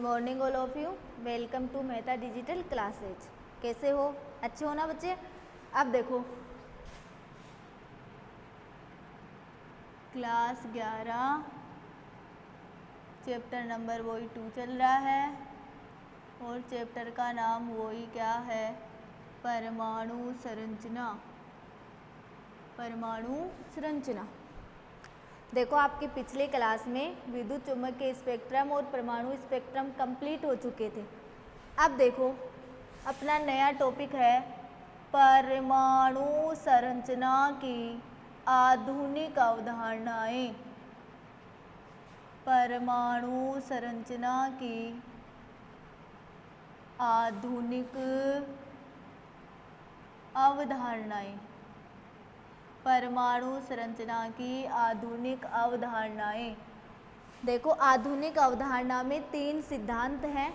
Morning all of you, welcome to Mehta digital classes. कैसे हो? अच्छे हो ना बच्चे? अब देखो क्लास 11 चैप्टर नंबर वही 2 चल रहा है और चैप्टर का नाम वही क्या है, परमाणु संरचना। परमाणु संरचना। देखो आपके पिछले क्लास में विद्युत चुम्बकीय स्पेक्ट्रम और परमाणु स्पेक्ट्रम कंप्लीट हो चुके थे। अब देखो अपना नया टॉपिक है परमाणु संरचना की आधुनिक अवधारणाएं। परमाणु संरचना की आधुनिक अवधारणाएं। परमाणु संरचना की आधुनिक अवधारणाएं। देखो आधुनिक अवधारणा में 3 सिद्धांत हैं।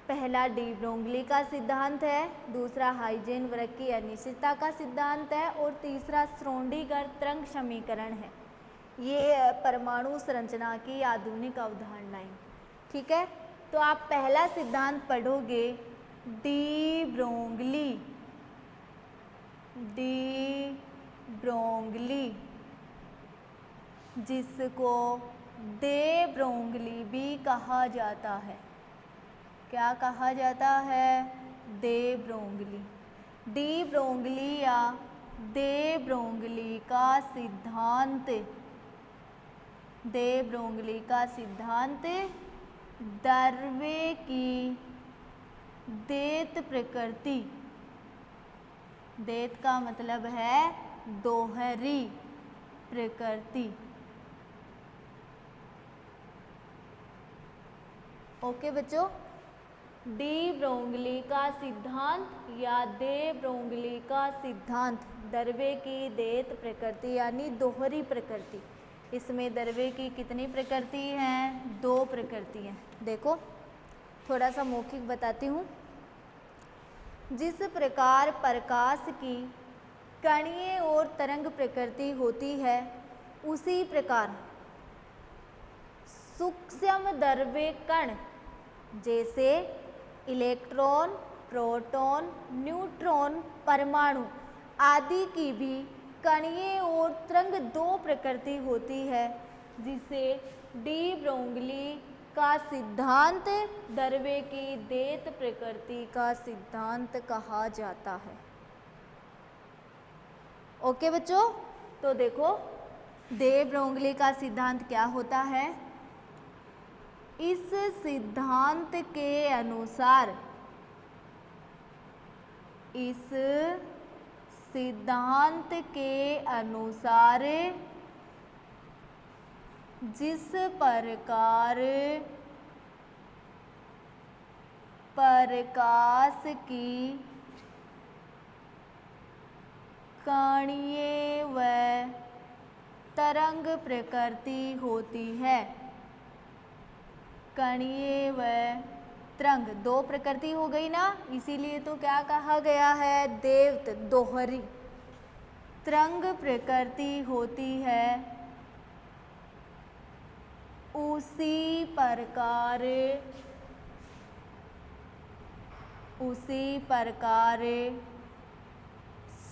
पहला डी ब्रोगली का सिद्धांत है, दूसरा हाइजेनबर्ग की अनिश्चितता का सिद्धांत है और तीसरा श्रोडिंगर तरंग समीकरण है। ये परमाणु संरचना की आधुनिक अवधारणाएं। ठीक है, तो आप पहला सिद्धांत पढ़ोगे डी ब्रोगली। डी ब्रोगली जिसको दे ब्रोगली भी कहा जाता है। क्या कहा जाता है? दे ब्रोगली। डी ब्रोगली या दे ब्रोगली का सिद्धांत। दे ब्रोगली का सिद्धांत द्रव्य की देत प्रकृति। देत का मतलब है दोहरी प्रकृति। ओके बच्चों, डी ब्रोगली का सिद्धांत या दे ब्रोगली का सिद्धांत द्रव्य की देत प्रकृति यानी दोहरी प्रकृति। इसमें द्रव्य की कितनी प्रकृति हैं? 2 प्रकृति हैं। देखो थोड़ा सा मौखिक बताती हूँ। जिस प्रकार प्रकाश की कणीय और तरंग प्रकृति होती है, उसी प्रकार सूक्ष्म द्रव्य कण जैसे इलेक्ट्रॉन, प्रोटॉन, न्यूट्रॉन, परमाणु आदि की भी कणीय और तरंग 2 प्रकृति होती है, जिसे डी ब्रोगली का सिद्धांत द्रव्य की देत प्रकृति का सिद्धांत कहा जाता है। ओके बच्चों, तो देखो दे ब्रोगली का सिद्धांत क्या होता है। इस सिद्धांत के अनुसार, इस सिद्धांत के अनुसार जिस प्रकार प्रकाश की कणीय व तरंग प्रकृति होती है, कणीय व तरंग 2 प्रकृति हो गई ना, इसीलिए तो क्या कहा गया है? देवत दोहरी। तरंग प्रकृति होती है, उसी प्रकार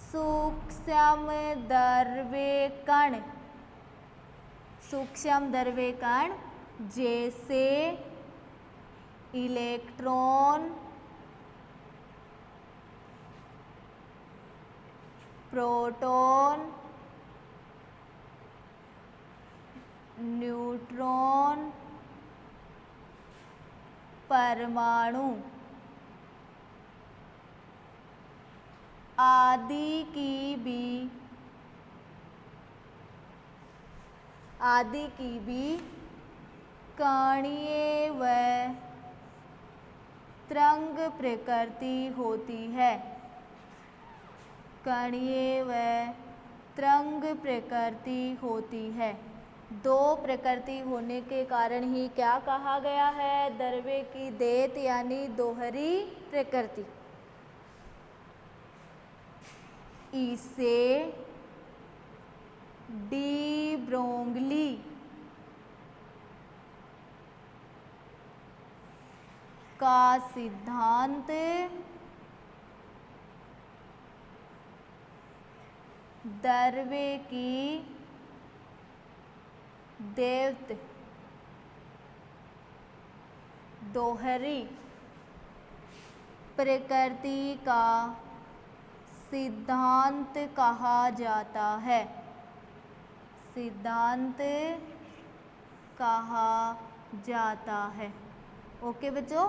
सूक्ष्म द्रव्य कण जैसे इलेक्ट्रॉन, प्रोटॉन, न्यूट्रॉन, परमाणु आदि की भी कणीय व तरंग प्रकृति होती है। कणीय व तरंग प्रकृति होती है। 2 प्रकृति होने के कारण ही क्या कहा गया है? द्रव्य की देत यानी दोहरी प्रकृति। इसे डी ब्रोगली का सिद्धांत द्रव्य की दैवत दोहरी प्रकृति का सिद्धांत कहा जाता है। सिद्धांत कहा जाता है। ओके बच्चों,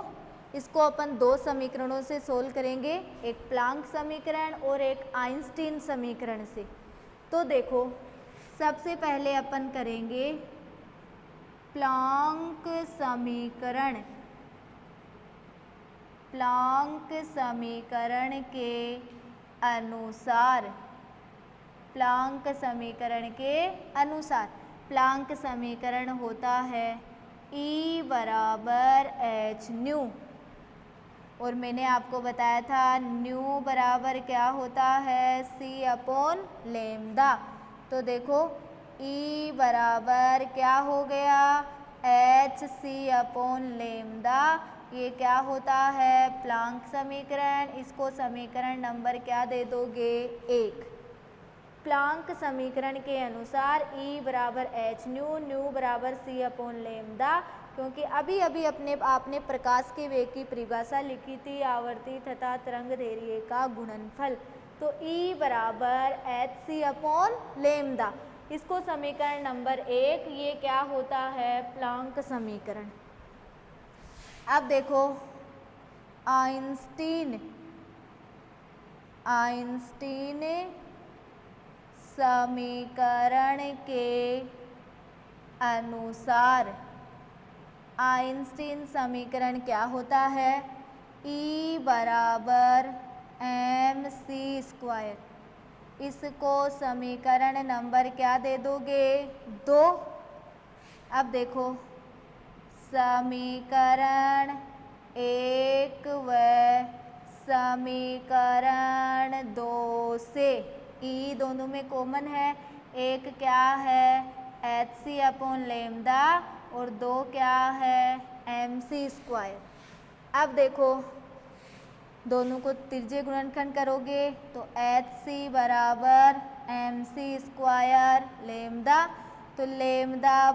इसको अपन दो समीकरणों से सोल्व करेंगे, एक प्लांक समीकरण और एक आइंस्टीन समीकरण से। तो देखो, सबसे पहले अपन करेंगे प्लांक समीकरण। प्लांक समीकरण के अनुसार, प्लांक समीकरण के अनुसार प्लांक समीकरण होता है E बराबर एच न्यू, और मैंने आपको बताया था न्यू बराबर क्या होता है, C अपॉन लेमदा। तो देखो E बराबर क्या हो गया, एच सी अपॉन लेमदा। ये क्या होता है, प्लांक समीकरण। इसको समीकरण नंबर क्या दे दोगे, 1। प्लांक समीकरण के अनुसार E बराबर एच न्यू, न्यू बराबर C अपॉन लेमदा, क्योंकि अभी अभी आपने प्रकाश के वेग की परिभाषा लिखी थी, आवर्ती तथा तरंग दैर्घ्य का गुणनफल। तो E बराबर एच सी अपॉन लेमदा, इसको समीकरण नंबर 1, ये क्या होता है, प्लांक समीकरण। अब देखो आइंस्टीन समीकरण के अनुसार, आइंस्टीन समीकरण क्या होता है, E बराबर mc²। इसको समीकरण नंबर क्या दे दोगे, 2। अब देखो समीकरण 1 व समीकरण 2 से E दोनों में कॉमन है, एक क्या है एच सी अपॉन लेमदा और 2 क्या है mc²। अब देखो दोनों को तिर्जे गुणनखंड करोगे तो एच सी बराबर mc² लेमदा, तो लेमदा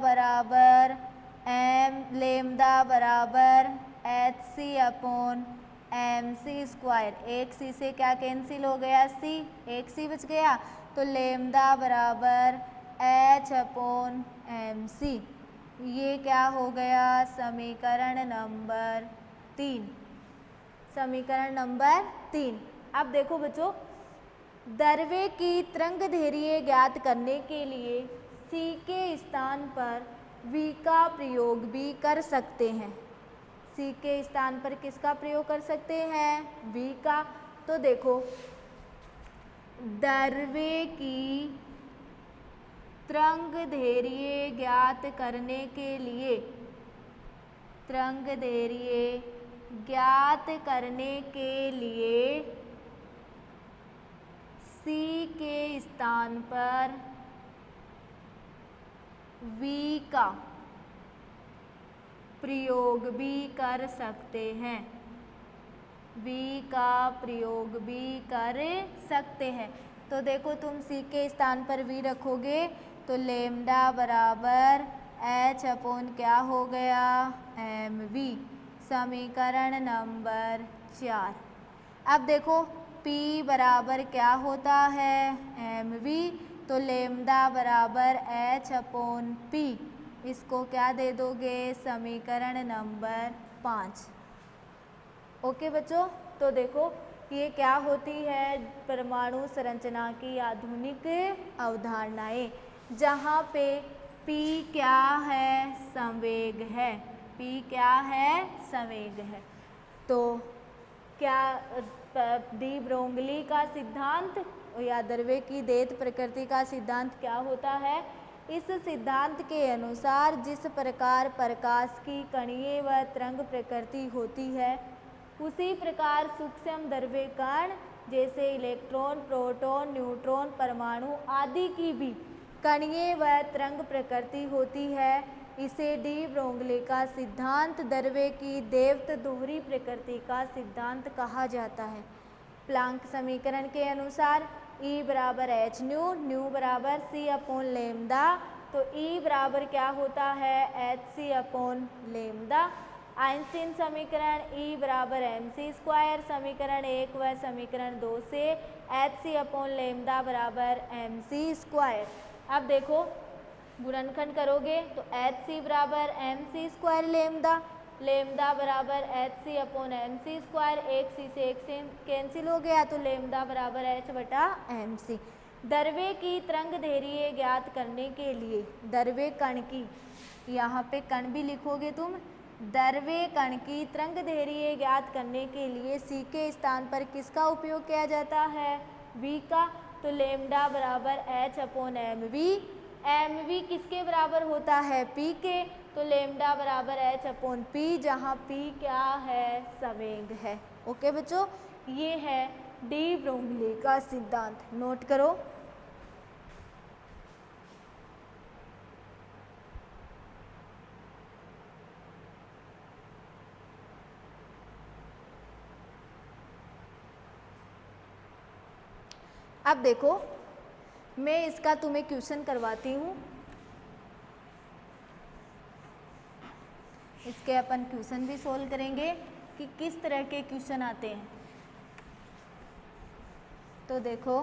बराबर एच सी अपॉन mc²। एक सी से क्या कैंसिल हो गया, सी, एक सी बच गया, तो लेमदा बराबर एच अपॉन mc। ये क्या हो गया, समीकरण नंबर 3। समीकरण नंबर 3। अब देखो बच्चों, द्रव्य की तरंग दैर्घ्य ज्ञात करने के लिए C के स्थान पर V का प्रयोग भी कर सकते हैं। C के स्थान पर किसका प्रयोग कर सकते हैं, V का। तो देखो द्रव्य की तरंग दैर्घ्य ज्ञात करने के लिए, तरंग दैर्घ्य ज्ञात करने के लिए C के स्थान पर V का प्रयोग भी कर सकते हैं, V का प्रयोग भी कर सकते हैं। तो देखो तुम C के स्थान पर V रखोगे तो लेमडा बराबर H अपॉन क्या हो गया, mv। समीकरण नंबर 4। अब देखो P बराबर क्या होता है, mv, तो लेमडा बराबर H अपॉन P। इसको क्या दे दोगे, समीकरण नंबर 5। ओके बच्चों, तो देखो ये क्या होती है, परमाणु संरचना की आधुनिक अवधारणाएं, जहाँ पे P क्या है, संवेग है। P क्या है, संवेग है। तो क्या डी ब्रोगली का सिद्धांत या द्रव्य की दैत प्रकृति का सिद्धांत क्या होता है, इस सिद्धांत के अनुसार जिस प्रकार प्रकाश की कणीय व तरंग प्रकृति होती है, उसी प्रकार सूक्ष्म द्रव्य कण जैसे इलेक्ट्रॉन, प्रोटॉन, न्यूट्रॉन, परमाणु आदि की भी कणीय व तरंग प्रकृति होती है। इसे डी ब्रोंगली का सिद्धांत द्रव्य की दैवत दोहरी प्रकृति का सिद्धांत कहा जाता है। प्लांक समीकरण के अनुसार E बराबर एच न्यू, न्यू बराबर सी अपॉन लेमदा, तो E बराबर क्या होता है h c upon lambda. Einstein समीकरण E बराबर एम सी स्क्वायर, समीकरण 1 व समीकरण 2 से एच सी अपॉन लेमदा बराबर एम सी स्क्वायर। अब देखो गुणनखंड करोगे तो एच सी बराबर m c square lambda, lambda बराबर h c upon m c square, एक सी से एक से कैंसिल हो गया तो लेमदा बराबर एच बटा एम सी। द्रव्य की तरंग दैर्घ्य ज्ञात करने के लिए द्रव्य कण की, यहाँ पे कण भी लिखोगे तुम, द्रव्य कण की तरंग दैर्घ्य ज्ञात करने के लिए सी के स्थान पर किसका उपयोग किया जाता है वी का, तो लेमडा बराबर एच अपॉन एम वी किसके बराबर होता है पी के, तो लेमडा बराबर एच अपॉन पी, जहाँ पी क्या है संवेग है। ओके बच्चों, ये है डी ब्रोंगली का सिद्धांत, नोट करो। अब देखो मैं इसका तुम्हें क्वेश्चन करवाती हूँ, इसके अपन क्वेश्चन भी सोल्व करेंगे कि किस तरह के क्वेश्चन आते हैं। तो देखो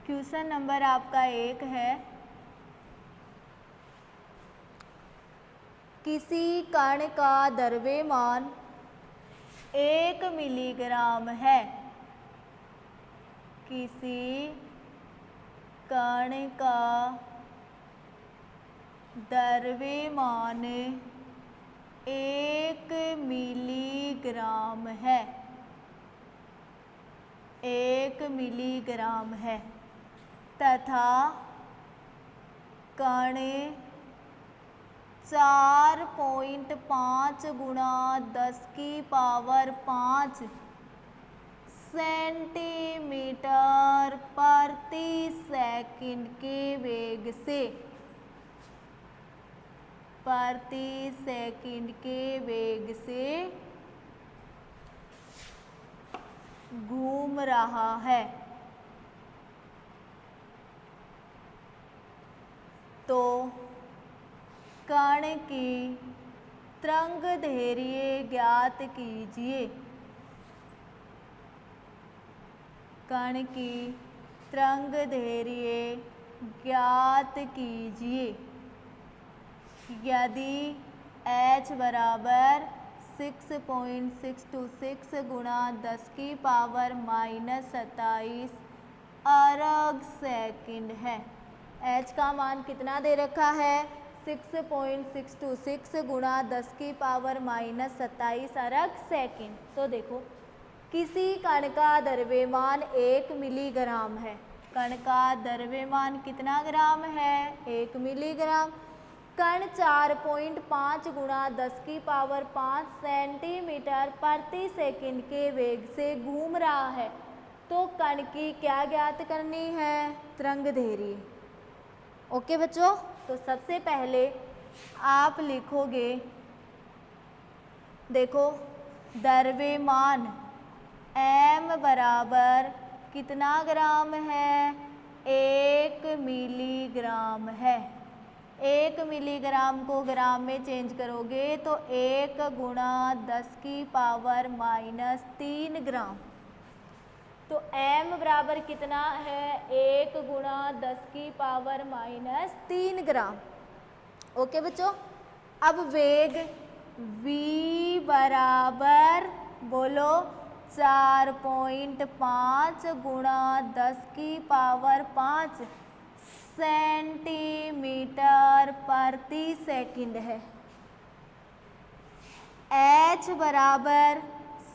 क्वेश्चन नंबर आपका 1 है, किसी कण का द्रव्यमान 1 मिलीग्राम है, किसी कण का द्रव्यमान 1 मिलीग्राम है, 1 मिलीग्राम है तथा कण 4.5 गुणा 10 की पावर 5 सेंटीमीटर प्रति सेकंड के वेग से, प्रति सेकंड के वेग से घूम रहा है, तो कण की तरंग दैर्घ्य ज्ञात कीजिए, कण की तरंग दैर्घ्य ज्ञात कीजिए। यदि h बराबर 6.626 गुणा 10 की पावर -27 अर्ग सेकंड है। h का मान कितना दे रखा है 6.626 गुणा 10 की पावर -27 अर्ग सेकंड। तो देखो किसी कण का द्रव्यमान 1 मिलीग्राम है, कण का द्रव्यमान कितना ग्राम है 1 मिलीग्राम, कण 4.5 गुणा 10 की पावर 5 सेंटीमीटर प्रति सेकंड के वेग से घूम रहा है, तो कण की क्या ज्ञात करनी है तरंग दैर्घ्य। ओके बच्चों, तो सबसे पहले आप लिखोगे, देखो द्रव्यमान m बराबर कितना ग्राम है 1 मिलीग्राम है, 1 मिलीग्राम को ग्राम में चेंज करोगे तो 1 गुणा 10 की पावर -3 ग्राम, तो m बराबर कितना है 1 गुणा 10 की पावर -3 ग्राम। ओके बच्चों, अब वेग v बराबर बोलो 4.5 गुणा 10 की पावर 5 सेंटीमीटर प्रति सेकंड है। h बराबर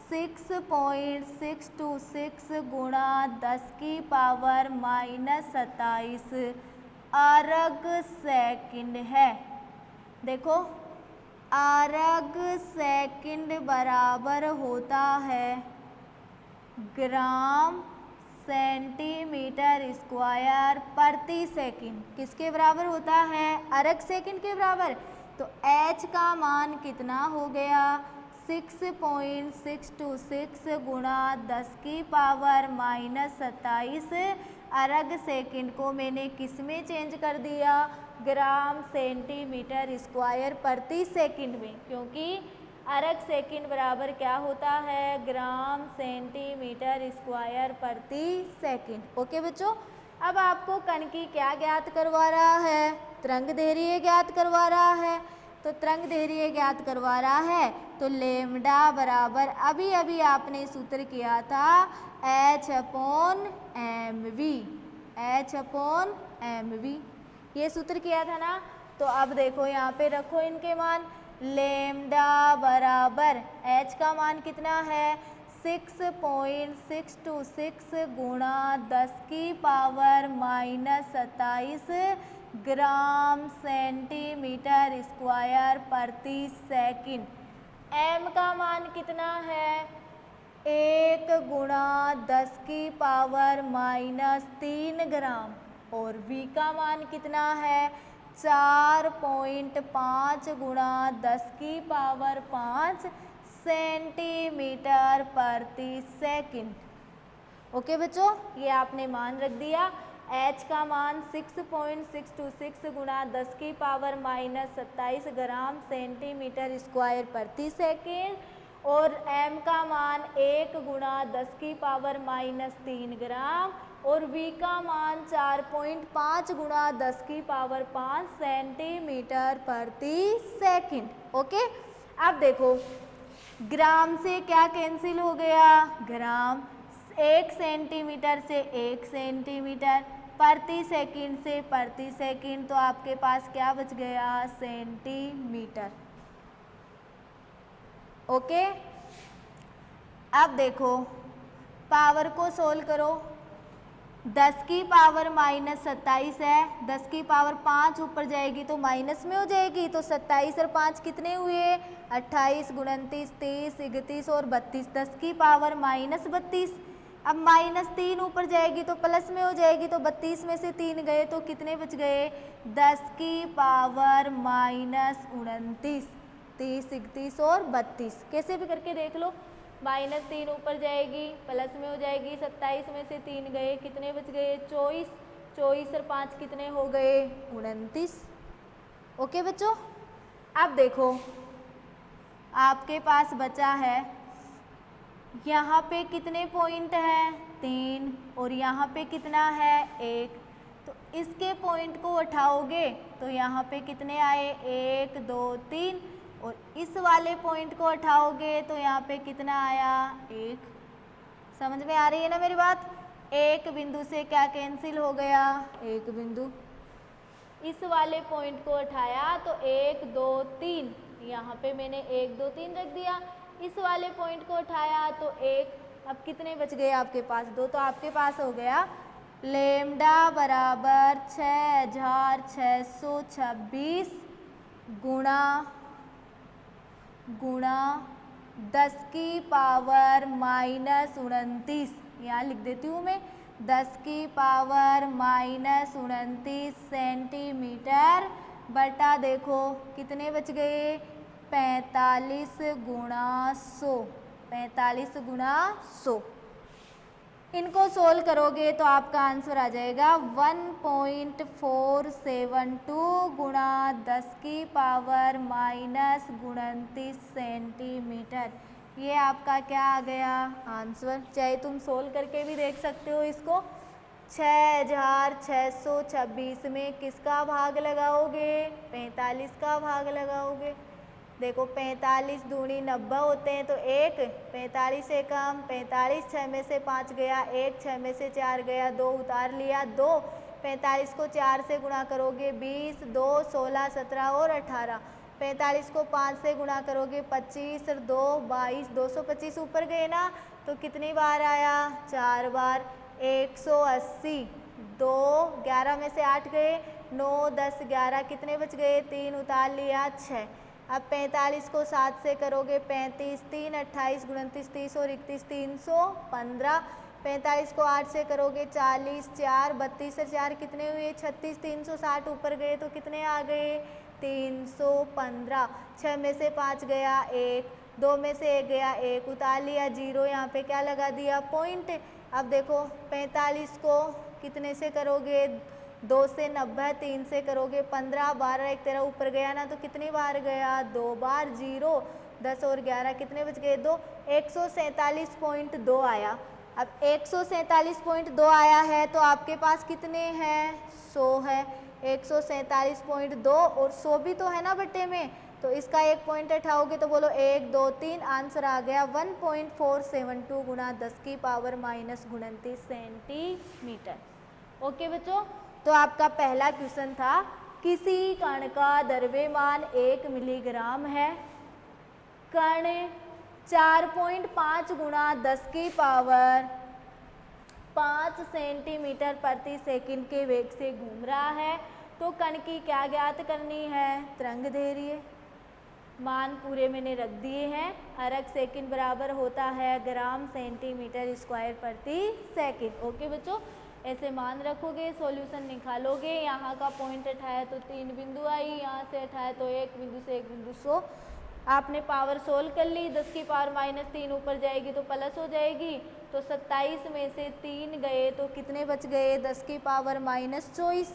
6.626 गुणा 10 की पावर -27 अर्ग सेकंड है। देखो अर्ग सेकंड बराबर होता है ग्राम सेंटीमीटर स्क्वायर प्रति सेकंड किसके बराबर होता है? अर्ग सेकंड के बराबर। तो h का मान कितना हो गया? 6.626 गुणा 10 की पावर -27 अर्ग सेकंड को मैंने किस में चेंज कर दिया? ग्राम सेंटीमीटर स्क्वायर प्रति सेकंड में, क्योंकि अर्ग सेकंड बराबर क्या होता है? ग्राम सेंटीमीटर स्क्वायर प्रति सेकंड। ओके बच्चों, अब आपको कण की क्या ज्ञात करवा रहा है? तरंग दैर्घ्य ज्ञात करवा रहा है। तो तरंग दैर्घ्य ज्ञात करवा रहा है तो लेमडा बराबर अभी अभी आपने सूत्र किया था H/mv, H/mv ये सूत्र किया था ना। तो अब देखो यहाँ पे रखो इनके मान। लेमडा बराबर h का मान कितना है? 6.626 गुणा 10 की पावर -27 ग्राम सेंटीमीटर स्क्वायर प्रति सेकंड। m का मान कितना है? 1 गुणा 10 की पावर -3 ग्राम। और v का मान कितना है? 4.5 गुणा 10 की पावर 5 सेंटीमीटर प्रति सेकंड। ओके बच्चों, ये आपने मान रख दिया। h का मान 6.626 गुणा 10 की पावर -27 ग्राम सेंटीमीटर स्क्वायर प्रति सेकंड और m का मान 1 गुणा 10 की पावर -3 ग्राम और v का मान 4.5 गुणा 10 की पावर 5 सेंटीमीटर प्रति सेकंड। ओके, अब देखो ग्राम से क्या कैंसिल हो गया? ग्राम 1 सेंटीमीटर से 1 सेंटीमीटर, प्रति सेकंड से प्रति सेकंड, तो आपके पास क्या बच गया? सेंटीमीटर। ओके, अब देखो पावर को सोल्व करो। 10 की पावर -27 है, 10 की पावर 5 ऊपर जाएगी तो माइनस में हो जाएगी। तो 27 और 5 कितने हुए? 28, 29, 30, 31 और 32, 10 की पावर -32। अब -3 ऊपर जाएगी तो प्लस में हो जाएगी। तो 32 में से 3 गए तो कितने बच गए? 10 की पावर -29, 30, 31 और 32। कैसे भी करके देख लो। -3 ऊपर जाएगी, प्लस में हो जाएगी। 27 में से 3 गए, कितने बच गए? 24, 24 और 5 कितने हो गए? 29। ओके बच्चों, अब देखो आपके पास बचा है, यहाँ पे कितने पॉइंट हैं? 3 और यहाँ पे कितना है? 1। तो इसके पॉइंट को उठाओगे तो यहाँ पे कितने आए? 1, 2, 3 और इस वाले पॉइंट को उठाओगे तो यहाँ पे कितना आया? 1। समझ में आ रही है ना मेरी बात? एक बिंदु से क्या कैंसिल हो गया? एक बिंदु। इस वाले पॉइंट को उठाया तो 1, 2, 3, यहाँ पे मैंने 1, 2, 3 रख दिया। इस वाले पॉइंट को उठाया तो 1। अब कितने बच गए आपके पास? 2। तो आपके पास हो गया लेमडा बराबर 6626 गुणा 10 की पावर -29। यहाँ लिख देती हूँ मैं, 10 की पावर -29 सेंटीमीटर बटा देखो कितने बच गए? 45 गुणा 100, 45 गुणा 100। इनको सोल्व करोगे तो आपका आंसर आ जाएगा 1.472 गुणा 10 की पावर -29 सेंटीमीटर। ये आपका क्या आ गया? आंसर। चाहे तुम सोल्व करके भी देख सकते हो इसको। 6626 में किसका भाग लगाओगे? 45 का भाग लगाओगे। देखो 45 दूनी 90 होते हैं तो 1, 45 एकम, 45 6 में से 5 गया, 1 6 में से 4 गया, 2 उतार लिया 2। 45 को 4 से गुणा करोगे 20, 2 16 17 और 18। 45 को 5 से गुणा करोगे 25 और 2 22, 225 ऊपर गए ना तो कितनी बार आया? 4 बार। 180, 2 11 में से 8 गए, 9 10 11 कितने बच गए? 3 उतार लिया 6। अब 45 को 7 से करोगे 35, 3 28 29 30 और 31 315। 45 को 8 से करोगे 40, 4 32 और 4 कितने हुए 36, 360 ऊपर गए तो कितने आ गए 315। 6 में से 5 गया 1, 2 में से 1 गया 1, उतार लिया 0, यहाँ पे क्या लगा दिया पॉइंट। अब देखो 45 को कितने से करोगे 2 से 90, 3 से करोगे 15, 12 एक तेरा ऊपर गया ना तो कितनी बार गया 2 बार, 0 10 और 11 कितने बच गए 2, 147.2 आया। अब 147.2 आया है तो आपके पास कितने हैं 100 है, 147.2 और 100 भी तो है ना बट्टे में, तो इसका एक पॉइंट उठाओगे तो बोलो 1 2 3, आंसर आ गया 1.472 गुणा 10 की पावर माइनस 29 सेंटीमीटर। ओके बच्चों, तो आपका पहला क्वेश्चन था किसी कण का द्रव्यमान 1 मिलीग्राम है, कण 4.5 गुणा 10 की पावर 5 सेंटीमीटर प्रति सेकंड के वेग से घूम रहा है, तो कण की क्या ज्ञात करनी है तरंगदैर्घ्य। मान पूरे मैंने रख दिए हैं, अर्ग सेकंड बराबर होता है ग्राम सेंटीमीटर स्क्वायर प्रति सेकंड। ओके बच्चों, ऐसे मान रखोगे, सॉल्यूशन निकालोगे, यहाँ का पॉइंट उठाया तो 3 बिंदु आई, यहाँ से उठाया तो 1 बिंदु से 1 बिंदु 100। आपने पावर सोल्व कर ली, 10 की पावर माइनस 3 ऊपर जाएगी तो प्लस हो जाएगी, तो 27 में से 3 गए तो कितने बच गए 10 की पावर माइनस 24।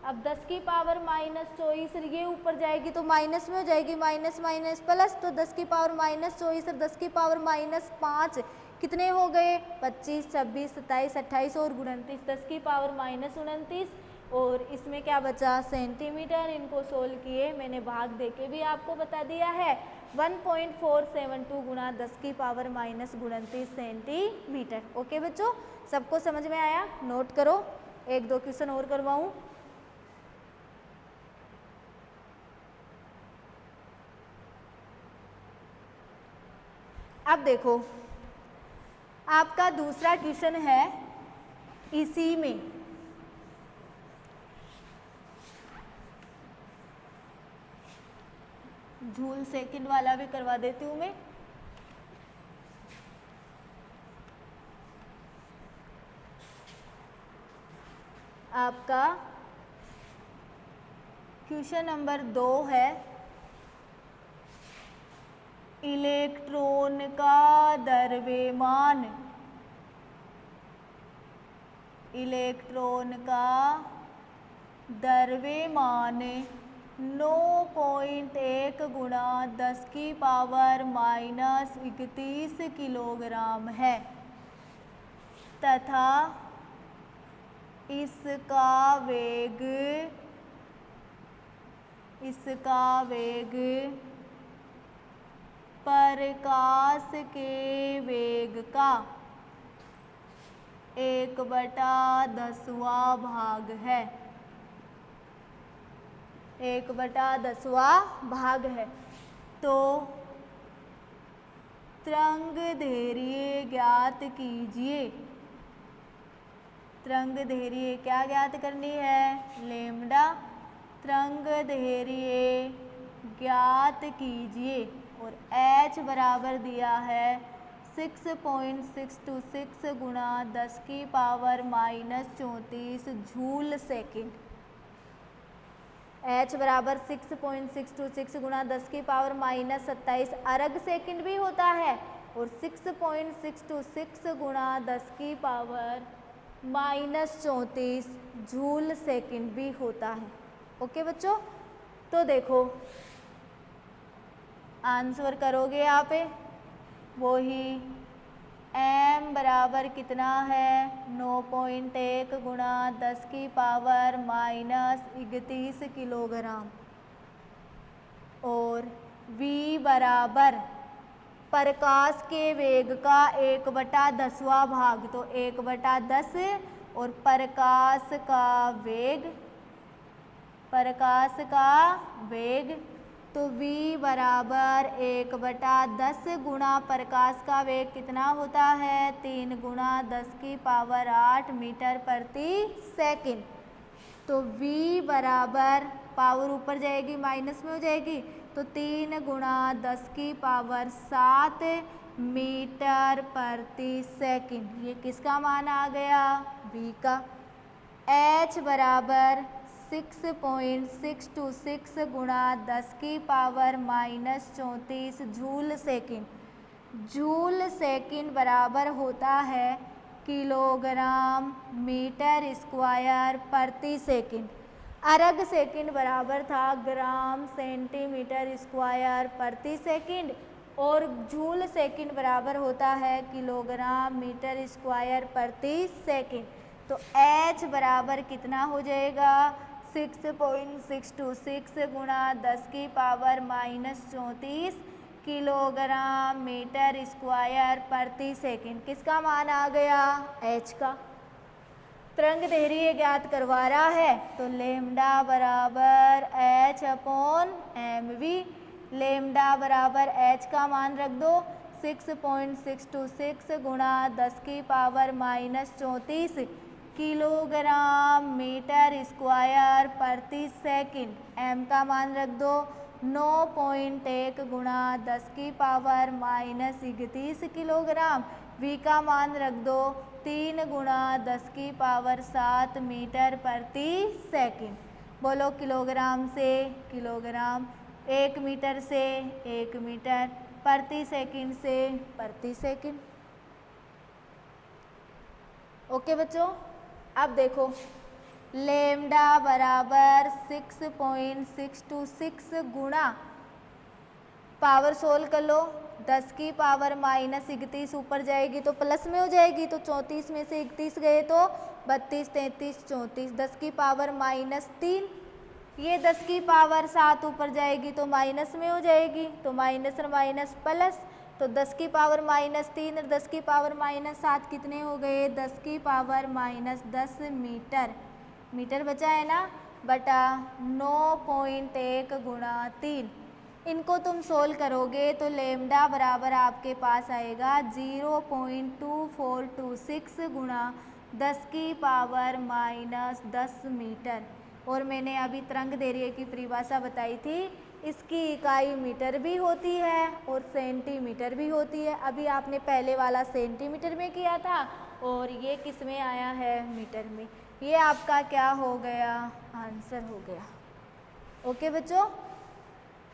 अब 10 की पावर माइनस 24 ये ऊपर जाएगी तो माइनस में हो जाएगी, माइनस माइनस प्लस, तो 10 की पावर माइनस 24 और 10 की पावर माइनस 5 कितने हो गए 25, 26, 27, 28 और 29, 10 की पावर माइनस 29 और इसमें क्या बचा सेंटीमीटर। इनको सोल्व किए, मैंने भाग देके भी आपको बता दिया है 1.472 गुणा 10 की पावर माइनस 29 सेंटीमीटर। ओके बच्चों, सबको समझ में आया, नोट करो, 1-2 क्वेश्चन और करवाऊं। अब देखो आपका दूसरा क्वेश्चन है इसी में, जूल सेकंड वाला भी करवा देती हूँ मैं। आपका क्वेश्चन नंबर 2 है इलेक्ट्रॉन का द्रव्यमान, इलेक्ट्रॉन का द्रव्यमान 9.1 गुणा 10 की पावर माइनस 31 किलोग्राम है तथा इसका वेग प्रकाश के वेग का 1/10वां भाग है, 1/10वां भाग है। तो तरंगदैर्घ्य ज्ञात कीजिए। तरंगदैर्घ्य क्या ज्ञात करनी है लैम्डा, तरंगदैर्घ्य ज्ञात कीजिए और h बराबर दिया है 6.626 गुणा 10 की power minus 34 joule second. h बराबर 6.626 गुणा 10 की पावर माइनस 27 अर्ग सेकेंड भी होता है और 6.626 गुणा 10 की पावर माइनस 34 जूल सेकेंड भी होता है। ओके बच्चों, तो देखो आंसर करोगे यहाँ पे वही m बराबर कितना है 9.1 गुणा 10 की पावर माइनस 31 किलोग्राम और v बराबर प्रकाश के वेग का 1/10वां भाग, तो 1/10 और प्रकाश का वेग तो v बराबर 1/10 गुणा प्रकाश का वेग कितना होता है 3 गुणा 10 की पावर 8 मीटर प्रति सेकंड। तो v बराबर पावर ऊपर जाएगी माइनस में हो जाएगी, तो 3 गुणा 10 की पावर 7 मीटर प्रति सेकंड। ये किसका मान आ गया? v का। h बराबर 6.626 गुणा 10 की power minus 34 joule second. Joule second बराबर होता है किलोग्राम मीटर स्क्वायर प्रति सेकंड। अर्ग सेकंड बराबर था ग्राम सेंटीमीटर स्क्वायर प्रति सेकंड, और जूल सेकंड बराबर होता है किलोग्राम मीटर स्क्वायर प्रति सेकंड। तो h बराबर कितना हो जाएगा? 6.626 गुणा 10 की power minus 34 kilogram metre square प्रति सेकंड। किसका मान आ गया? h का। तरंग दैर्घ्य ज्ञात करवा रहा है, तो लेमडा बराबर h अपॉन mv। लेमडा बराबर h का मान रख दो 6.626 गुणा 10 की power minus 34 kilogram metre square प्रति सेकंड। m का मान रख दो 9.1 गुणा 10 की पावर माइनस 31 किलोग्राम। v का मान रख दो 3 गुणा 10 की पावर 7 मीटर प्रति सेकंड। बोलो किलोग्राम से किलोग्राम, 1 मीटर से 1 मीटर, प्रति सेकंड से प्रति सेकंड। ओके बच्चों, अब देखो लेमडा बराबर 6.626 गुणा, पावर सोल्व कर लो, 10 की पावर माइनस 31 ऊपर जाएगी तो प्लस में हो जाएगी, तो 34 में से 31 गए तो 32, 33, 34, 10 की पावर माइनस 3। ये 10 की पावर 7 ऊपर जाएगी तो माइनस में हो जाएगी, तो माइनस और माइनस प्लस, तो 10 की पावर माइनस 3 और 10 की पावर माइनस 7 कितने हो गए? 10 की पावर माइनस 10 मीटर। मीटर बचा है ना, बटा 9.1 गुणा 3। इनको तुम सोल्व करोगे तो लेमडा बराबर आपके पास आएगा 0.2426 गुणा 10 की पावर माइनस 10 मीटर। और मैंने अभी तरंग दैर्घ्य की परिभाषा बताई थी, इसकी इकाई मीटर भी होती है और सेंटीमीटर भी होती है। अभी आपने पहले वाला सेंटीमीटर में किया था और ये किस में आया है? मीटर में। ये आपका क्या हो गया? आंसर हो गया। ओके बच्चों,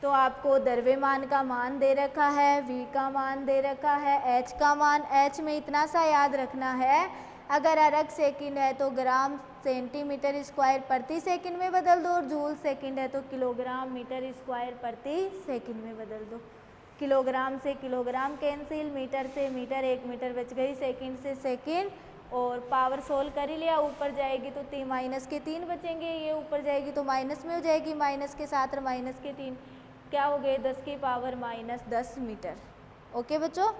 तो आपको द्रव्यमान का मान दे रखा है, v का मान दे रखा है, h का मान, h में इतना सा याद रखना है, अगर अर्ग सेकंड है तो ग्राम सेंटीमीटर स्क्वायर प्रति सेकंड में बदल दो, और जूल सेकंड है तो किलोग्राम मीटर स्क्वायर प्रति सेकंड में बदल दो। किलोग्राम से किलोग्राम कैंसिल, मीटर से मीटर, 1 मीटर बच गई, सेकंड से सेकंड, और पावर सोल्व कर ही लिया, ऊपर जाएगी तो माइनस के 3 बचेंगे, ये ऊपर जाएगी तो माइनस में हो जाएगी, माइनस के 7 और माइनस के 3 क्या हो गए? 10 की पावर माइनस 10 मीटर। ओके बच्चों,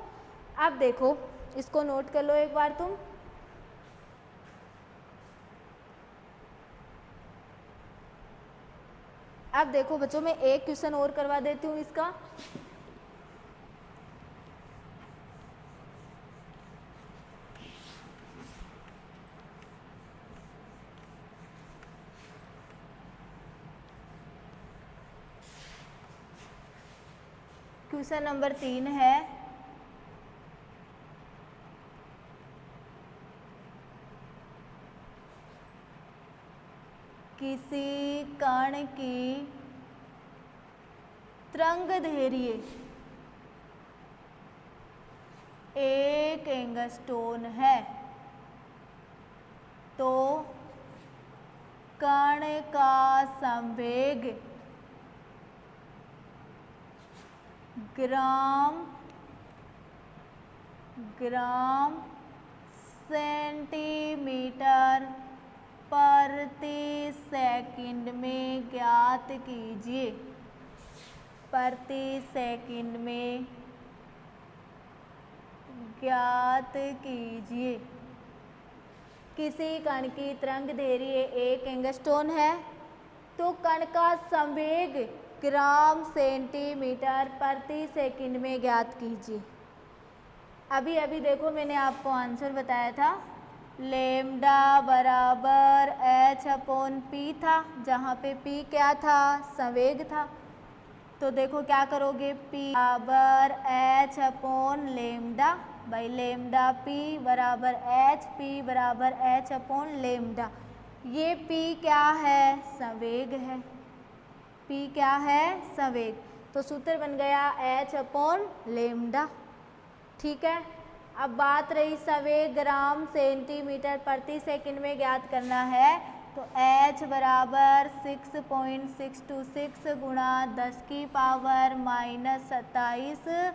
अब देखो इसको नोट कर लो एक बार तुम। अब देखो बच्चों, मैं एक क्वेश्चन और करवा देती हूँ इसका। क्वेश्चन नंबर 3 है, किसी कण की तरंग दैर्घ्य 1 एंगस्ट्रोम है, तो कण का संवेग ग्राम सेंटीमीटर प्रति सेकंड में ज्ञात कीजिए। प्रति सेकंड में ज्ञात कीजिए। किसी कण की तरंग दैर्घ्य 1 एंगस्ट्रोम है, तो कण का संवेग ग्राम सेंटीमीटर प्रति सेकंड में ज्ञात कीजिए। अभी देखो मैंने आपको आंसर बताया था, लेमडा बराबर h/p था, जहाँ पे p क्या था, संवेग था। तो देखो क्या करोगे, p बराबर h/λ बाई लेमडा, p बराबर h, p बराबर h/λ। ये p क्या है, संवेग है, p क्या है, संवेग। तो सूत्र बन गया h/λ। ठीक है। अब बात रही संवेग ग्राम सेंटीमीटर प्रति सेकंड में ज्ञात करना है, तो h बराबर 6.626 गुणा 10⁻⁻27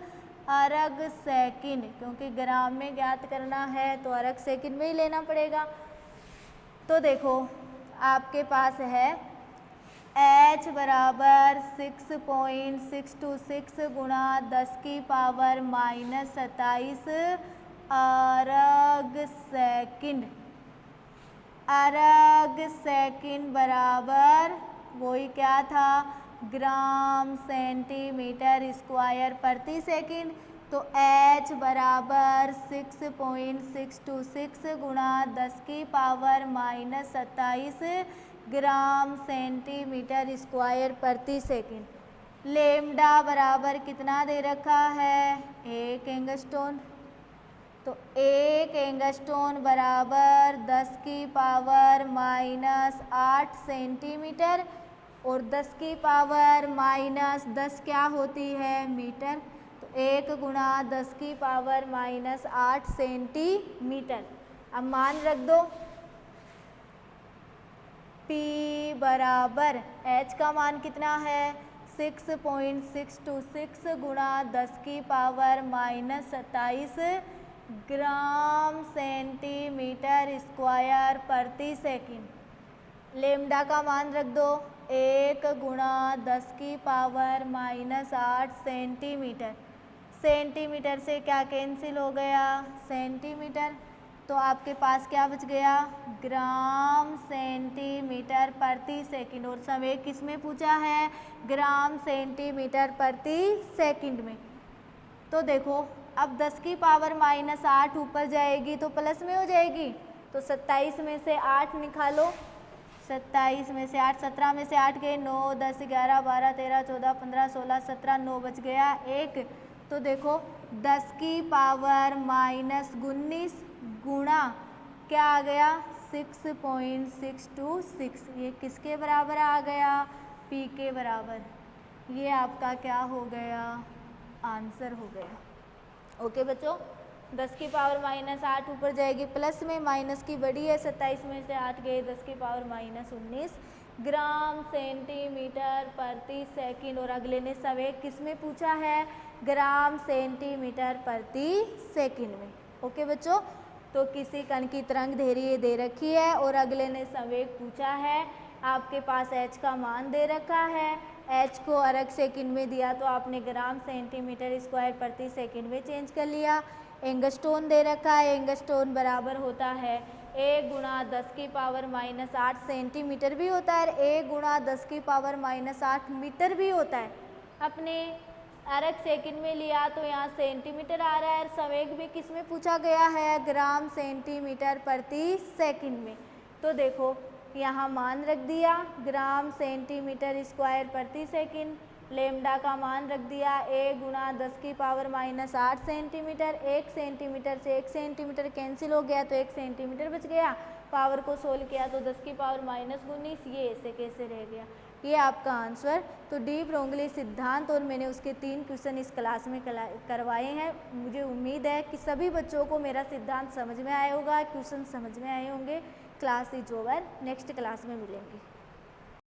अर्ग सेकंड, क्योंकि ग्राम में ज्ञात करना है तो अर्ग सेकंड में ही लेना पड़ेगा। तो देखो आपके पास है h बराबर 6.626 गुणा 10⁻⁻27 अर्ग सेकंड। अर्ग सेकंड बराबर वही क्या था, ग्राम सेंटीमीटर स्क्वायर प्रति सेकंड। तो h बराबर 6.626 गुणा 10⁻⁻27 ग्राम सेंटीमीटर स्क्वायर प्रति सेकंड। लेमडा बराबर कितना दे रखा है, 1 एंगस्ट्रॉन। तो 1 एंगस्ट्रॉन बराबर 10⁻⁻8 सेंटीमीटर, और 10⁻⁻10 क्या होती है, मीटर। तो 1 गुणा 10⁻⁻8 सेंटीमीटर। अब मान रख दो, p बराबर h का मान कितना है, 6.626 गुणा 10⁻⁻27 ग्राम सेंटीमीटर स्क्वायर प्रति सेकंड। लेमडा का मान रख दो, 1 गुणा 10⁻⁻8 सेंटीमीटर। सेंटीमीटर से क्या कैंसिल हो गया, सेंटीमीटर। तो आपके पास क्या बच गया, ग्राम सेंटीमीटर प्रति सेकंड। और संवेग किस में पूछा है, ग्राम सेंटीमीटर प्रति सेकंड में। तो देखो अब 10⁻⁻8 ऊपर जाएगी तो प्लस में हो जाएगी, तो 27 में से 8 निकालो, 27 में से 8, 17 में से 8 गए, 9, 10, 11, 12, 13, 14, 15, 16, 17, 9 बच गया 1। तो देखो 10⁻⁻19 गुणा क्या आ गया, 6.626। ये किसके बराबर आ गया, p के बराबर। ये आपका क्या हो गया, आंसर हो गया। ओके बच्चों, 10⁻⁻8 ऊपर जाएगी प्लस में, माइनस की बड़ी है, 27 में से 8 गए, 10⁻⁻19 ग्राम सेंटीमीटर प्रति सेकंड। और अगले ने संवेग किस में पूछा है, ग्राम सेंटीमीटर प्रति सेकंड में। ओके बच्चों, तो किसी कण की तरंग दैर्घ्य दे रखी है और अगले ने संवेग पूछा है। आपके पास h का मान दे रखा है, h को अर्ग सेकंड में दिया तो आपने ग्राम सेंटीमीटर स्क्वायर प्रति सेकंड में चेंज कर लिया। एंगस्ट्रॉन दे रखा है, एंगस्ट्रॉन बराबर होता है 1 गुणा 10⁻⁻8 सेंटीमीटर भी होता है, 1 गुणा 10⁻⁻8 मीटर भी होता है। अपने अर्ग सेकंड में लिया तो यहाँ सेंटीमीटर आ रहा है। संवेग भी किस में पूछा गया है, ग्राम सेंटीमीटर प्रति सेकंड में। तो देखो यहाँ मान रख दिया, ग्राम सेंटीमीटर स्क्वायर प्रति सेकंड। लेमडा का मान रख दिया 1 गुणा 10⁻⁻8 सेंटीमीटर। 1 सेंटीमीटर से 1 सेंटीमीटर कैंसिल हो गया तो 1 सेंटीमीटर बच गया। पावर को सोल्व किया तो 10⁻⁻19, ये ऐसे कैसे रह गया। ये आपका आंसर। तो डी ब्रोंगली सिद्धांत और मैंने उसके 3 क्वेश्चन इस क्लास में करवाए हैं। मुझे उम्मीद है कि सभी बच्चों को मेरा सिद्धांत समझ में आया होगा, क्वेश्चन समझ में आए होंगे। Class is over, next class में मिलेंगे।